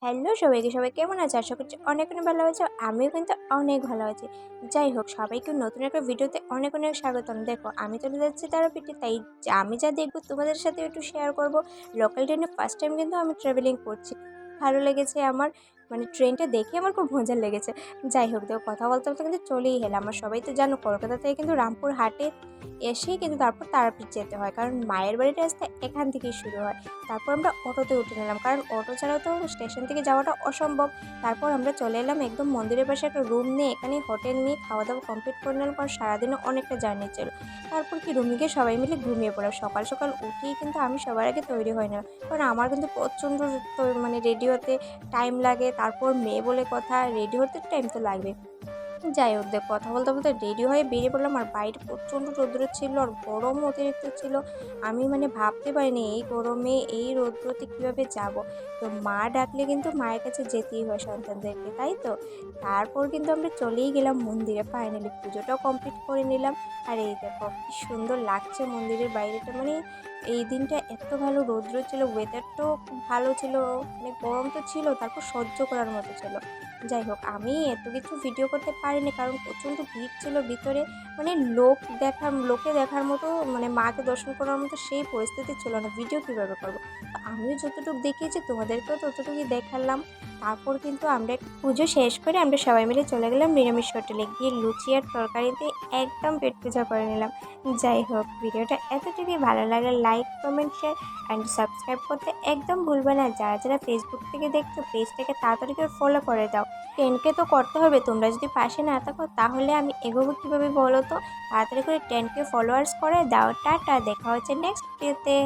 Hello সবাইকে, সবাই কেমন আছে? আশা করছি অনেক, অনেক ভালো আছো। আমিও কিন্তু অনেক ভালো আছি। যাই হোক, সবাইকে নতুন একটা ভিডিওতে অনেক, অনেক স্বাগতম। দেখো, আমি চলে যাচ্ছি তারাপীঠে, তাই আমি যা দেখবো তোমাদের সাথে একটু শেয়ার করব। লোকাল ট্রেনে ফার্স্ট টাইম কিন্তু আমি ট্রাভেলিং করছি। ভালো লেগেছে আমার, মানে ট্রেনটা দেখে আমার খুব মজা লেগেছে। যাই হোক, দেখো কথা বলতে বলতে কিন্তু চলেই এলাম। আমার সবাই তো জানো, কলকাতা থেকে কিন্তু রামপুর হাটে এসেই কিন্তু তারপর তারাপীঠ যেতে হয়, কারণ মায়ের বাড়িটা আসতে এখান থেকেই শুরু হয়। তারপর আমরা অটোতে উঠে নিলাম, কারণ অটো ছাড়াও তো স্টেশন থেকে যাওয়াটা অসম্ভব। তারপর আমরা চলে এলাম একদম মন্দিরের পাশে একটা রুম নিয়ে, এখানে হোটেল নিয়ে খাওয়া দাওয়া কমপ্লিট করে নিলাম, কারণ সারাদিনে অনেকটা জার্নি ছিল। তারপর কি রুমে গিয়ে সবাই মিলে ঘুমিয়ে পড়লাম। সকাল সকাল উঠেই কিন্তু আমি সবার আগে তৈরি হয়ে নিলাম, কারণ আমার কিন্তু প্রচণ্ড মানে রেডি হতে টাইম লাগে। তারপর মেয়ে বলে কথা, রেডি হতে টাইম তো লাগবে। যাই হোক, দেখ কথা বলতে বলতে রেডি হয়ে বেরিয়ে পড়লাম। আর বাইরে প্রচণ্ড রৌদ্র ছিল, আর গরম অতিরিক্ত ছিল। আমি মানে ভাবতে পারিনি এই গরমে এই রৌদ্রতে কীভাবে যাব। তো মা ডাকলে কিন্তু মায়ের কাছে যেতেই হয় সন্তানদেরকে, তাই তো। তারপর কিন্তু আমরা চলেই গেলাম মন্দিরে, ফাইনালি পুজোটাও কমপ্লিট করে নিলাম। আর এই দেখো কি সুন্দর লাগছে মন্দিরের বাইরেটা, মানে এই দিনটা এত ভালো রৌদ্র ছিল, ওয়েদারটাও খুব ভালো ছিল। মানে গরম তো ছিল, তারপর সহ্য করার মতো ছিল। যাই হোক, আমি এত কিছু ভিডিও করতে পারিনি, কারণ প্রচণ্ড ভিড় ছিল ভিতরে। মানে লোকে দেখার মতো, মানে মাকে দর্শন করার মতো সেই পরিস্থিতি ছিল না। ভিডিও কীভাবে করবো? তো আমিও যতটুকু দেখিয়েছি তোমাদেরকেও ততটুকুই দেখালাম। তারপর কিন্তু আমরা পুজো শেষ করে আমরা সবাই মিলে চলে গেলাম নিরামিষ হোটেলে, গিয়ে লুচি আর তরকারিতে একদম পেট পূজা করে নিলাম। যাই হোক, ভিডিওটা এতটুকুই। ভালো লাগলে like, comment, share and subscribe করতে একদম ভুলবে না। যারা যারা ফেসবুক থেকে দেখছো, পেজটাকে তাড়াতাড়ি করে ফলো করে দাও। 10K তো করতে হবে, তোমরা যদি পাশে না থাকো তাহলে আমি এগোবো কীভাবে বলো তো? তাড়াতাড়ি করে 10K ফলোয়ার্স করে দাও। টাটা, দেখা হচ্ছে নেক্সট ভিডিওতে।